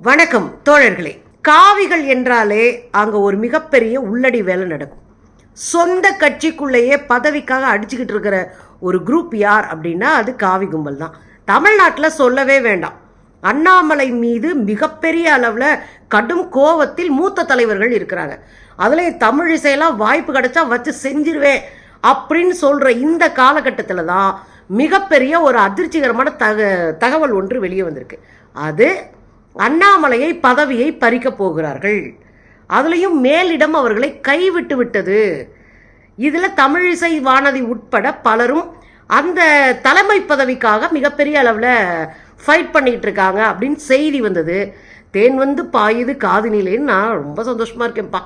வணக்கம் தோழர்களே. காவிகள் என்றாலே அங்க ஒரு மிகப்பெரிய உள்ளடி வேலை நடக்கும். சொந்த கட்சிக்குள்ளேயே பதவிக்காக அடிச்சுக்கிட்டு இருக்கிற ஒரு குரூப் யார் அப்படின்னா அது காவி கும்பல் தான். தமிழ்நாட்டில் சொல்லவே வேண்டாம். அண்ணாமலை மீது மிகப்பெரிய அளவில் கடும் கோவத்தில் மூத்த தலைவர்கள் இருக்கிறாங்க. அதுலேயும் தமிழிசையெல்லாம் வாய்ப்பு கிடைச்சா வச்சு செஞ்சிருவேன் அப்படின்னு சொல்கிற இந்த காலகட்டத்தில் தான் மிகப்பெரிய ஒரு அதிர்ச்சிகரமான தகவல் ஒன்று வெளியே வந்திருக்கு. அது அண்ணாமலையை பதவியை பறிக்க போகிறார்கள். அதுலேயும் மேலிடம் அவர்களை கைவிட்டு விட்டது. இதில் தமிழிசை வானதி உட்பட பலரும் அந்த தலைமை பதவிக்காக மிகப்பெரிய அளவில் ஃபைட் பண்ணிகிட்டு இருக்காங்க அப்படின்னு செய்தி வந்தது. தேன் வந்து பாயுது காது நிலைன்னு நான் ரொம்ப சந்தோஷமாக இருக்கேன்ப்பா.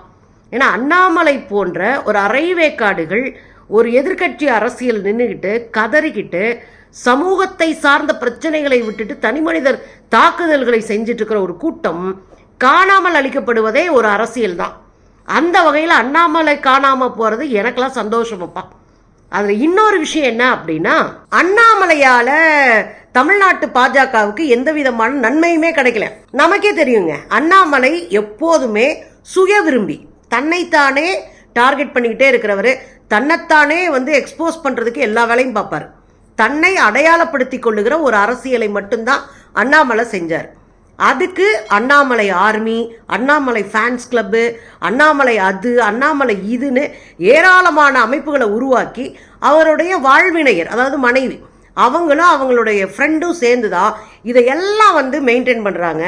ஏன்னா அண்ணாமலை போன்ற ஒரு அரைவேக்காடுகள் ஒரு எதிர்கட்சி அரசியல் நின்றுக்கிட்டு கதறிக்கிட்டு சமூகத்தை சார்ந்த பிரச்சனைகளை விட்டுட்டு தனி மனிதர் தாக்குதல்களை செஞ்சுட்டு இருக்கிற ஒரு கூட்டம் காணாமல் அளிக்கப்படுவதே ஒரு அரசியல் தான். அந்த வகையில் அண்ணாமலை காணாமல் போகிறது எனக்கெல்லாம் சந்தோஷமப்பா. அதில் இன்னொரு விஷயம் என்ன அப்படின்னா, அண்ணாமலையால் தமிழ்நாட்டு பாஜகவுக்கு எந்த விதமான நன்மையுமே கிடைக்கல. நமக்கே தெரியுங்க, அண்ணாமலை எப்போதுமே சுய விரும்பி தன்னைத்தானே டார்கெட் பண்ணிக்கிட்டே இருக்கிறவர். தன்னைத்தானே எக்ஸ்போஸ் பண்ணுறதுக்கு எல்லா வேலையும் பார்ப்பார். தன்னை அடையாளப்படுத்தி கொள்ளுகிற ஒரு அரசியலை மட்டும்தான் அண்ணாமலை செஞ்சார். அதுக்கு Annamalai army, Annamalai fans club, Annamalai அது, அண்ணாமலை இதுன்னு ஏராளமான அமைப்புகளை உருவாக்கி அவருடைய வாழ்வினையர், அதாவது மனைவி, அவங்களும் அவங்களுடைய ஃப்ரெண்டும் சேர்ந்து தான் இதையெல்லாம் மெயின்டைன் பண்ணுறாங்க.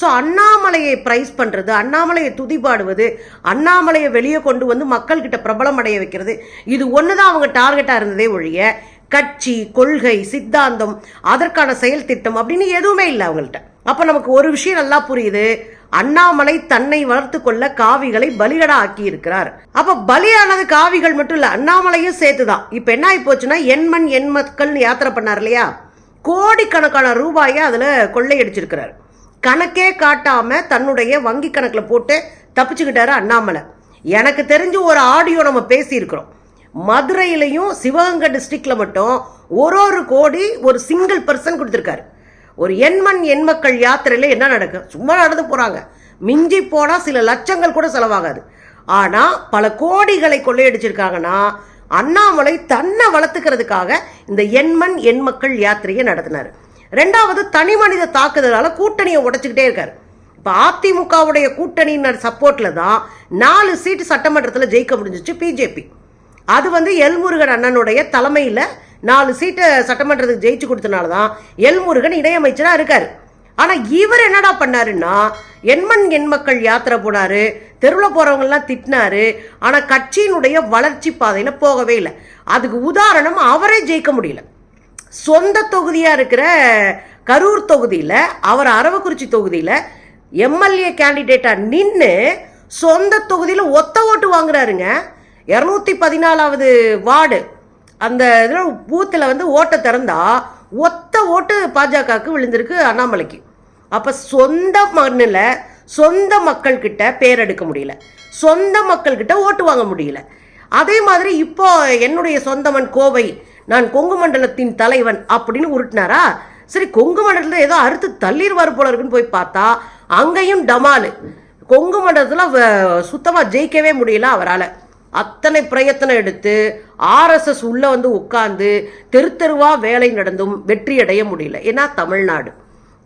ஸோ அண்ணாமலையை ப்ரைஸ் பண்ணுறது, அண்ணாமலையை துதிப்பாடுவது, அண்ணாமலையை வெளியே கொண்டு மக்கள்கிட்ட பிரபலம் அடைய வைக்கிறது, இது ஒன்று தான் அவங்க டார்கெட்டாக இருந்ததே ஒழிய கட்சி, கொள்கை, சித்தாந்தம், அதற்கான செயல் திட்டம் அப்படின்னு எதுவுமே இல்லை அவங்கள்ட்ட. அப்போ நமக்கு ஒரு விஷயம் நல்லா புரியுது, அண்ணாமலை தன்னை வளர்த்து கொள்ள காவிகளை பலிகடா ஆக்கி இருக்கிறார். அப்ப பலியானது காவிகள் மட்டும் இல்ல, அண்ணாமலையும் சேர்த்துதான். இப்ப என்ன ஆகி போச்சுன்னா, எண்மண் எண் மக்கள் யாத்திரை பண்ணார் இல்லையா, கோடிக்கணக்கான ரூபாயை அதுல கொள்ளையடிச்சிருக்கிறார். கணக்கே காட்டாம தன்னுடைய வங்கி கணக்குல போட்டு தப்பிச்சுக்கிட்டாரு அண்ணாமலை. எனக்கு தெரிஞ்சு ஒரு ஆடியோ நம்ம பேசியிருக்கிறோம். மதுரையிலையும் சிவகங்கை டிஸ்ட்ரிக்ட்ல மட்டும் ஒரு கோடி ஒரு சிங்கிள் பர்சன் கொடுத்துருக்காரு. ஒரு எண்மண் எண் மக்கள் யாத்திரையில என்ன நடக்கும், சும்மா நடந்து போறாங்க, மிஞ்சி போனா சில லட்சங்கள் கூட செலவாகாது. ஆனா பல கோடிகளை கொள்ளையடிச்சிருக்காங்கன்னா அண்ணாமலை தன்னை வளர்த்துக்கிறதுக்காக இந்த எண்மண் எண் மக்கள் யாத்திரையை நடத்தினார். ரெண்டாவது, தனி மனித தாக்குதலால கூட்டணியை உடைச்சுக்கிட்டே இருக்காரு. இப்போ அதிமுகவுடைய கூட்டணியின் சப்போர்ட்ல தான் 4 சீட்டு சட்டமன்றத்தில் ஜெயிக்க முடிஞ்சிச்சு பிஜேபி. அது எல்முருகன் அண்ணனுடைய தலைமையில் 4 சீட்டை சட்டமன்றத்துக்கு ஜெயிச்சு கொடுத்தனால தான் எல்முருகன் இணையமைச்சராக இருக்காரு. ஆனால் இவர் என்னடா பண்ணாருன்னா, எண்மண் எண் மக்கள் யாத்திரை போனாரு, தெருவில் போறவங்கெல்லாம் திட்டினாரு. ஆனால் கட்சியினுடைய வளர்ச்சி பாதையில் போகவே இல்லை. அதுக்கு உதாரணம், அவரே ஜெயிக்க முடியல. சொந்த தொகுதியா இருக்கிற கரூர் தொகுதியில, அவர் அரவக்குறிச்சி தொகுதியில எம்எல்ஏ கேண்டிடேட்டா நின்று சொந்த தொகுதியில ஒத்த ஓட்டு வாங்குறாருங்க. 214வது வார்டு அந்த இதில் பூத்தில் ஓட்டை திறந்தா ஒத்த ஓட்டு பாஜகவுக்கு விழுந்திருக்கு அண்ணாமலைக்கு. அப்போ சொந்த மண்ணில் சொந்த மக்கள்கிட்ட பேரெடுக்க முடியல, சொந்த மக்கள்கிட்ட ஓட்டு வாங்க முடியல. அதே மாதிரி இப்போ என்னுடைய சொந்த மண் கோவை, நான் கொங்கு மண்டலத்தின் தலைவன் அப்படின்னு உருட்டினாரா. சரி, கொங்கு மண்டலத்தில் ஏதோ அறுத்து தள்ளிடுவார் போல இருக்குன்னு போய் பார்த்தா அங்கேயும் டமாலு. கொங்கு மண்டலத்தில் சுத்தமாக ஜெயிக்கவே முடியல அவரால். அத்தனை பிரயத்தனம் எடுத்து ஆர்எஸ்எஸ் உள்ள உட்கார்ந்து தெரு தெருவா வேலை நடந்தும் வெற்றி அடைய முடியல. ஏன்னா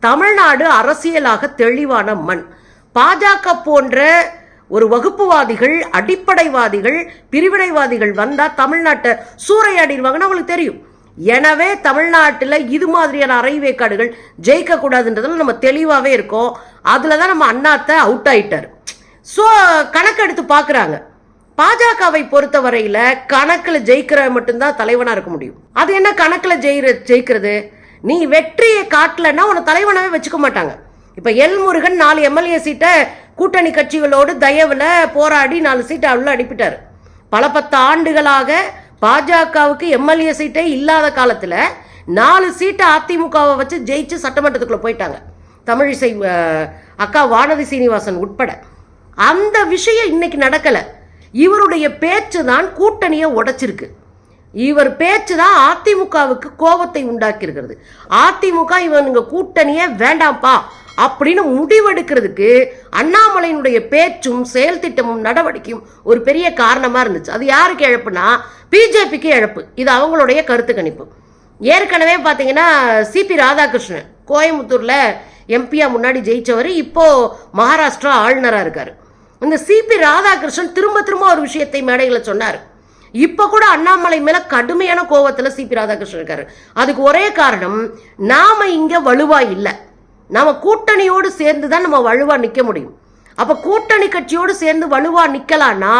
தமிழ்நாடு அரசியலாக தெளிவான மண். பாஜக போன்ற ஒரு வகுப்புவாதிகள், அடிப்படைவாதிகள், பிரிவினைவாதிகள் வந்தா தமிழ்நாட்டை சூறையாடிடுவாங்கன்னு அவங்களுக்கு தெரியும். எனவே தமிழ்நாட்டில் இது மாதிரியான அரைவேக்காடுகள் ஜெயிக்க கூடாதுன்றதுல நம்ம தெளிவாகவே இருக்கோம். அதுல தான் நம்ம அண்ணாத்தை அவுட் ஆயிட்டார். ஸோ கணக்கெடுத்து பார்க்குறாங்க. பாஜகவை பொறுத்த வரையில கணக்கில் ஜெயிக்கிற மட்டும்தான் தலைவனா இருக்க முடியும். அது என்ன கணக்கில் ஜெயிக்கிறது? நீ வெற்றியை காட்டலன்னா உன்னை தலைவனாவே வச்சுக்க மாட்டாங்க. இப்ப எல்முருகன் 4 எம்எல்ஏ சீட்டை கூட்டணி கட்சிகளோடு தயவுல போராடி 4 சீட்டை உள்ள அனுப்பிட்டாரு. பல 10 ஆண்டுகளாக பாஜகவுக்கு எம்எல்ஏ சீட்டே இல்லாத காலத்துல 4 சீட்டை அதிமுகவை வச்சு ஜெயிச்சு சட்டமன்றத்துக்குள்ள போயிட்டாங்க, தமிழிசை அக்கா வானதி சீனிவாசன் உட்பட. அந்த விஷயம் இன்னைக்கு நடக்கல. இவருடைய பேச்சு தான் கூட்டணியை உடைச்சிருக்கு. இவர் பேச்சு தான் அதிமுகவுக்கு கோபத்தை உண்டாக்கி இருக்கிறது. அதிமுக இவனுங்க கூட்டணியே வேண்டாம்ப்பா அப்படின்னு முடிவெடுக்கிறதுக்கு அண்ணாமலையினுடைய பேச்சும் செயல் திட்டமும் நடவடிக்கையும் ஒரு பெரிய காரணமா இருந்துச்சு. அது யாருக்கு இழப்புனா பிஜேபிக்கு இழப்பு. இது அவங்களுடைய கருத்து கணிப்பு. ஏற்கனவே பார்த்தீங்கன்னா சிபி ராதாகிருஷ்ணன் கோயம்புத்தூர்ல எம்பியா முன்னாடி ஜெயிச்சவர், இப்போ மகாராஷ்டிரா ஆளுநராக இருக்காரு. இந்த சிபி ராதாகிருஷ்ணன் திரும்ப திரும்ப ஒரு விஷயத்தை மேடைகளை சொன்னார். இப்ப கூட அண்ணாமலை மேல கடுமையான கோபத்துல சிபி ராதாகிருஷ்ணன் இருக்காரு. அதுக்கு ஒரே காரணம், நாம இங்க வலுவா இல்லை, நாம கூட்டணியோடு சேர்ந்து தான் நம்ம வலுவா நிக்க முடியும். அப்ப கூட்டணி கட்சியோடு சேர்ந்து வலுவா நிக்கலாம்னா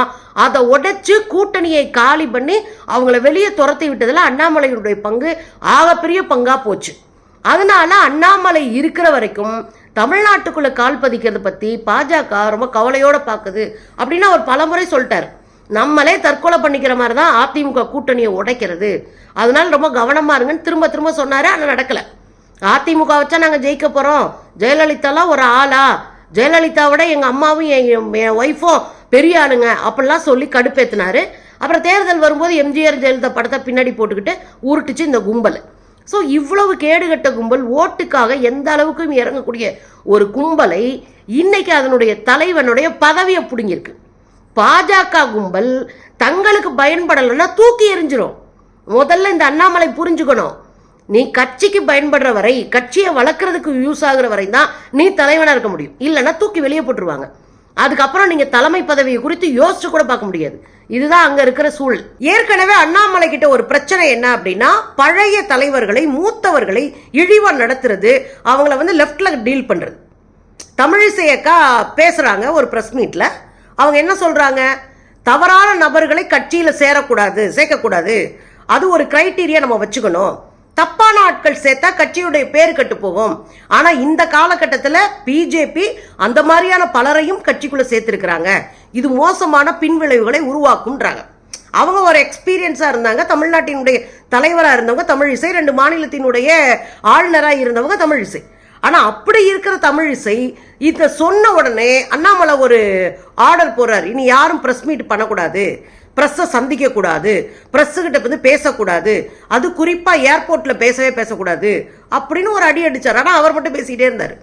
அதை உடைச்சு கூட்டணியை காலி பண்ணி அவங்கள வெளியே துரத்தி விட்டதுல அண்ணாமலையுடைய பங்கு ஆகப்பெரிய பங்கா போச்சு. அதனால அண்ணாமலை இருக்கிற வரைக்கும் தமிழ்நாட்டுக்குள்ள கால் பதிக்கிறது பத்தி பாஜக ரொம்ப கவலையோட பாக்குது அப்படின்னு அவர் பலமுறை சொல்லிட்டாரு. நம்மளே தற்கொலை பண்ணிக்கிற மாதிரி தான் அதிமுக கூட்டணியை உடைக்கிறது, அதனால ரொம்ப கவனமா இருங்கன்னு திரும்ப திரும்ப சொன்னாரு. ஆனால் நடக்கல. அதிமுக வச்சா நாங்கள் ஜெயிக்க போறோம், ஜெயலலிதாலாம் ஒரு ஆளா, ஜெயலலிதாவோட எங்க அம்மாவும் என் ஒய்ஃபும் பெரிய ஆளுங்க அப்படிலாம் சொல்லி கடுப்பேத்தினாரு. அப்புறம் தேர்தல் வரும்போது எம்ஜிஆர் ஜெயலலிதா படத்தை பின்னாடி போட்டுக்கிட்டு உருட்டுச்சு இந்த கும்பல். ஸோ இவ்வளவு கேடுகட்ட கும்பல் ஓட்டுக்காக எந்த அளவுக்கும் இறங்கக்கூடிய ஒரு கும்பலை இன்னைக்கு அதனுடைய தலைவனுடைய பதவியை பிடுங்கிருக்கு. பாஜக கும்பல் தங்களுக்கு பயன்படலைன்னா தூக்கி எறிஞ்சிரும். முதல்ல இந்த அண்ணாமலை புரிஞ்சுக்கணும், நீ கட்சிக்கு பயன்படுற வரை, கட்சியை வளர்க்கறதுக்கு யூஸ் ஆகுற வரை தான் நீ தலைவனா இருக்க முடியும். இல்லைன்னா தூக்கி வெளியே போட்டுருவாங்க. அதுக்கப்புறம் நீங்க தலைமை பதவியை குறித்து யோசிச்சு கூட பார்க்க முடியாது. இதுதான் அங்க இருக்கிற சூழல். ஏற்கனவே அண்ணாமலை கிட்ட ஒரு பிரச்சனை என்ன அப்படின்னா, பழைய தலைவர்களை மூத்தவர்களை இழிவா நடத்துறது, அவங்கள வந்து லெப்ட்ல டீல் பண்றது. தமிழிசை அக்கா பேசுறாங்க ஒரு பிரஸ் மீட்ல. அவங்க என்ன சொல்றாங்க, தவறான நபர்களை கட்சியில சேர்க்கக்கூடாது, அது ஒரு கிரைட்டீரியா நம்ம வச்சுக்கணும், தப்பான ஆட்கள் சேர்த்தா கட்சியுடைய பேர் கட்டு போகும். ஆனா இந்த காலகட்டத்தில் பிஜேபி அந்த மாதிரியான பலரையும் கட்சிக்குள்ள சேர்த்திருக்கிறாங்க, இது மோசமான பின்விளைவுகளை உருவாக்கும்ன்றாங்க. அவங்க ஒரு எக்ஸ்பீரியன்ஸா இருந்தாங்க, தமிழ்நாட்டினுடைய தலைவராக இருந்தவங்க தமிழிசை, 2 மாநிலத்தினுடைய ஆளுநராக இருந்தவங்க தமிழிசை. ஆனா அப்படி இருக்கிற தமிழிசை இத சொன்ன உடனே அண்ணாமலை ஒரு ஆர்டர் போறாரு, இனி யாரும் பிரஸ் மீட் பண்ணக்கூடாது, பிரஸ்ஸை சந்திக்க கூடாது, பிரஸ்ஸுகிட்ட வந்து பேசக்கூடாது, அது குறிப்பா ஏர்போர்ட்ல பேசக்கூடாது அப்படின்னு ஒரு அடி அடிச்சார். ஆனா அவர் மட்டும் பேசிட்டே இருந்தார்.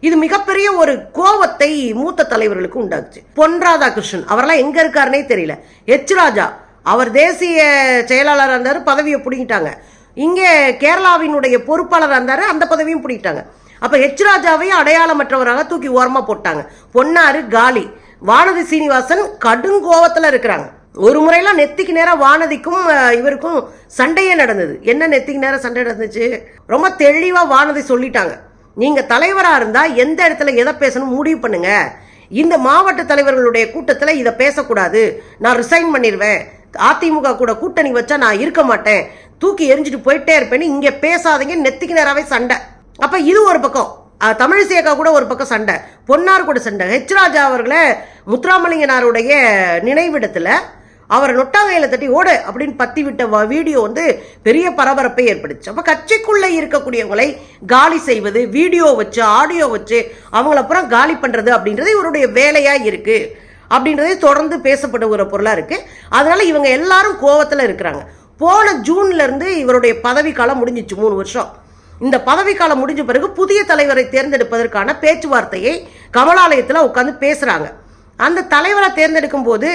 இது மிகப்பெரிய ஒரு கோபத்தை மூத்த தலைவர்களுக்கு உண்டாச்சு. பொன் ராதாகிருஷ்ணன் அவரெல்லாம் எங்க இருக்காருன்னே தெரியல. எச் ராஜா அவர் தேசிய செயலாளராக இருந்தாரு, பதவியை பிடிங்கிட்டாங்க. இங்க கேரளாவினுடைய பொறுப்பாளராக இருந்தாரு, அந்த பதவியும் பிடிக்கிட்டாங்க. அப்ப எச் ராஜாவையும் அடையாளமற்றவராக தூக்கி ஓரமா போட்டாங்க. பொன்னாரு காலி. வானதி சீனிவாசன் கடுங்கோவத்துல இருக்கிறாங்க. ஒரு முறையெல்லாம் நெத்திக்கு நேரம் வானதிக்கும் இவருக்கும் சண்டையே நடந்தது. என்ன நெத்திக்கு நேரம் சண்டை நடந்துச்சு, ரொம்ப தெளிவா வானதி சொல்லிட்டாங்க, நீங்க தலைவரா இருந்தா எந்த இடத்துல எதை பேசணும் முடிவு பண்ணுங்க, இந்த மாவட்ட தலைவர்களுடைய கூட்டத்துல இதை பேசக்கூடாது, நான் ரிசைன் பண்ணிடுவேன், அதிமுக கூட கூட்டணி வச்சா நான் இருக்க மாட்டேன், தூக்கி எரிஞ்சிட்டு போயிட்டே இருப்பேன்னு இங்க பேசாதீங்க, நெத்திக்கு நேராவே சண்டை. அப்ப இது ஒரு பக்கம், தமிழிசையக்கா கூட ஒரு பக்கம் சண்டை, பொன்னார் கூட சண்டை. ஹெச் ராஜா அவர்களை முத்துராமலிங்கனாருடைய நினைவிடத்துல அவர் நொட்டாங்கையில தட்டி ஓடு அப்படின்னு பத்தி விட்ட வீடியோ வந்து பெரிய பரபரப்பை ஏற்படுச்சு. அப்ப கட்சிக்குள்ள இருக்கக்கூடியவங்களை காலி செய்வது, வீடியோ வச்சு ஆடியோ வச்சு அவங்கள அப்புறம் காலி பண்றது அப்படின்றது இவருடைய வேலையா இருக்கு அப்படின்றதே தொடர்ந்து பேசப்படுகிற பொருளா இருக்கு. அதனால இவங்க எல்லாரும் கோவத்துல இருக்கிறாங்க. போன ஜூன்ல இருந்து இவருடைய பதவி காலம் முடிஞ்சிச்சு, 3 வருஷம். இந்த பதவி காலம் முடிஞ்ச பிறகு புதிய தலைவரை தேர்ந்தெடுப்பதற்கான பேச்சுவார்த்தையை கமலாலயத்தில் உட்கார்ந்து பேசுறாங்க. அந்த தலைவரை தேர்ந்தெடுக்கும் போது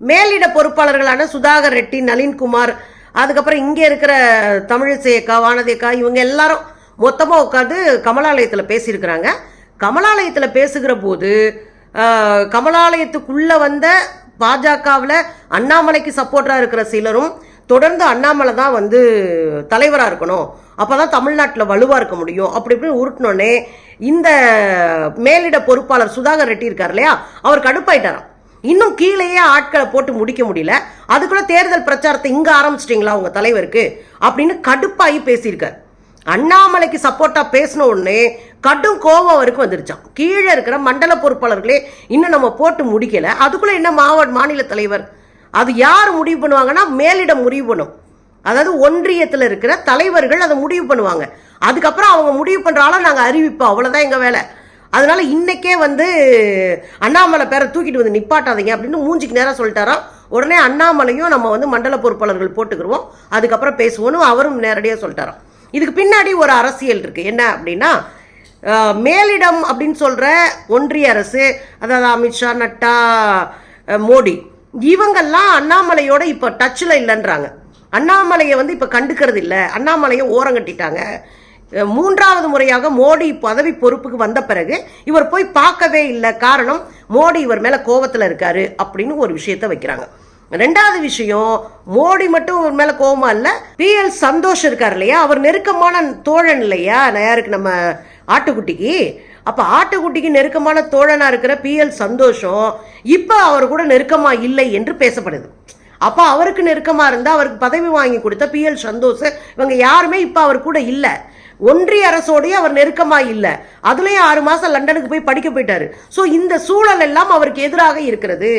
மேலிட பொறுப்பாளர்களான சுதாகர் ரெட்டி, நளின்குமார், அதுக்கப்புறம் இங்கே இருக்கிற தமிழிசையக்கா, வானதியக்கா, இவங்க எல்லாரும் மொத்தமா உட்காந்து கமலாலயத்தில் பேசியிருக்கிறாங்க. கமலாலயத்தில் பேசுகிற போது கமலாலயத்துக்குள்ள வந்த பாஜகவில் அண்ணாமலைக்கு சப்போர்ட்டா இருக்கிற சிலரும் தொடர்ந்து அண்ணாமலை தான் வந்து தலைவராக இருக்கணும், அப்பதான் தமிழ்நாட்டில் வலுவா இருக்க முடியும் அப்படி இப்படி உருட்டினோடனே இந்த மேலிட பொறுப்பாளர் சுதாகர் ரெட்டி இருக்கார் இல்லையா, அவர் கடுப்பாயிட்டாராம். இன்னும் கீழேயே ஆட்களை போட்டு முடிக்க முடியல, அதுக்குள்ள தேர்தல் பிரச்சாரத்தை இங்க ஆரம்பிச்சிட்டீங்களா உங்க தலைவருக்கு அப்படின்னு கடுப்பாகி பேசியிருக்காரு. அண்ணாமலைக்கு சப்போர்ட்டா பேசின உடனே கடும் கோபம் வரைக்கும் வந்துருச்சான். கீழே இருக்கிற மண்டல பொறுப்பாளர்களே இன்னும் நம்ம போட்டு முடிக்கல, அதுக்குள்ள என்ன மாநில தலைவர், அது யார் முடிவு பண்ணுவாங்கன்னா மேலிடம் முடிவு பண்ணும். அதாவது ஒன்றியத்தில் இருக்கிற தலைவர்கள் அதை முடிவு பண்ணுவாங்க. அதுக்கப்புறம் அவங்க முடிவு பண்றால நாங்க அறிவிப்போம், அவ்வளவுதான் எங்க வேலை. அதனால இன்னைக்கே வந்து அண்ணாமலை பேரை தூக்கிட்டு வந்து நிப்பாட்டாதீங்க அப்படின்னு மூஞ்சிக்கு நேரம் சொல்லிட்டாராம் உடனே அண்ணாமலையும் நம்ம வந்து மண்டல பொறுப்பாளர்கள் போட்டுக்கிடுவோம், அதுக்கப்புறம் பேசுவோன்னு அவரும் நேரடியாக சொல்லிட்டாராம். இதுக்கு பின்னாடி ஒரு அரசியல் இருக்குது. என்ன அப்படின்னா, மேலிடம் அப்படின்னு சொல்கிற ஒன்றிய அரசு, அதாவது அமித்ஷா, நட்டா, மோடி, இவங்கெல்லாம் அண்ணாமலையோட இப்போ டச்சில் இல்லைன்றாங்க. அண்ணாமலையை வந்து இப்போ கண்டுக்கிறது இல்லை, அண்ணாமலையை ஓரங்கட்டிட்டாங்க. 3வது முறையாக மோடி பதவி பொறுப்புக்கு வந்த பிறகு இவர் போய் பார்க்கவே இல்லை. காரணம், மோடி இவர் மேலே கோபத்தில் இருக்காரு அப்படின்னு ஒரு விஷயத்த வைக்கிறாங்க. 2வது விஷயம், மோடி மட்டும் இவர் மேலே கோபமா இல்லை, PL சந்தோஷ் இருக்கார் இல்லையா, அவர் நெருக்கமான தோழன் இல்லையா யாருக்கு, நம்ம ஆட்டுக்குட்டிக்கு. அப்போ ஆட்டுக்குட்டிக்கு நெருக்கமான தோழனா இருக்கிற PL சந்தோஷம் இப்போ அவர் கூட நெருக்கமா இல்லை என்று பேசப்படுது. அப்போ அவருக்கு நெருக்கமாக இருந்தால் அவருக்கு பதவி வாங்கி கொடுத்த PL சந்தோஷ் இவங்க யாருமே இப்போ அவர் கூட இல்லை. ஒன்றிய அரசோடய அவர் நெருக்கமாக இல்லை. அதுலேயும் 6 மாதம் லண்டனுக்கு போய் படிக்க போயிட்டாரு. ஸோ இந்த சூழல் எல்லாம் அவருக்கு எதிராக இருக்கிறது.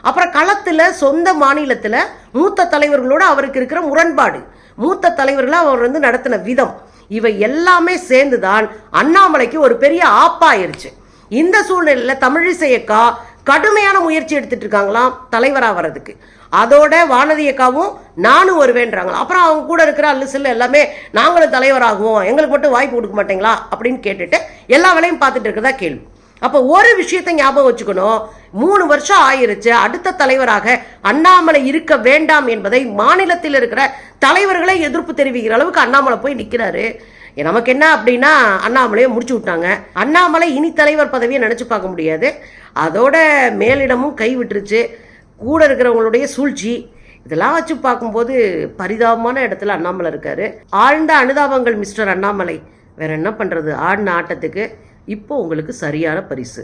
அப்புறம் களத்தில் சொந்த மாநிலத்தில் மூத்த தலைவர்களோடு அவருக்கு இருக்கிற முரண்பாடு, மூத்த தலைவர்களை அவர் வந்து நடத்தின விதம், இவை எல்லாமே சேர்ந்துதான் அண்ணாமலைக்கு ஒரு பெரிய ஆப்பாயிருச்சு. இந்த சூழ்நிலையில் தமிழிசை அக்கா கடுமையான முயற்சி எடுத்துட்டு இருக்காங்களாம் தலைவராக வர்றதுக்கு. அதோட வானதி அக்காவும் நானும் வருவேன்றாங்களா. அப்புறம் அவங்க கூட இருக்கிற அல்லுசில் எல்லாமே நாங்களும் தலைவராகுவோம், எங்களுக்கு மட்டும் வாய்ப்பு கொடுக்க மாட்டீங்களா அப்படின்னு கேட்டுட்டு எல்லா வேலையும் பார்த்துட்டு இருக்கிறதா கேள்வி. அப்போ ஒரு விஷயத்தை ஞாபகம் வச்சுக்கணும், 3 வருஷம் ஆயிருச்சு, அடுத்த தலைவராக அண்ணாமலை இருக்க வேண்டாம் என்பதை மாநிலத்தில் இருக்கிற தலைவர்களை எதிர்ப்பு தெரிவிக்கிற அளவுக்கு அண்ணாமலை போய் நிற்கிறாரு. நமக்கு என்ன அப்படின்னா, அண்ணாமலையை முடிச்சு விட்டாங்க. அண்ணாமலை இனி தலைவர் பதவியை நினைச்சு பார்க்க முடியாது. அதோட மேலிடமும் கை விட்டுருச்சு, கூட இருக்கிறவங்களுடைய சூழ்ச்சி, இதெல்லாம் வச்சு பார்க்கும்போது பரிதாபமான இடத்துல அண்ணாமலை இருக்காரு. ஆழ்ந்த அனுதாபங்கள் மிஸ்டர் அண்ணாமலை. வேற என்ன பண்றது, ஆடின ஆட்டத்துக்கு இப்போ உங்களுக்கு சரியான பரிசு.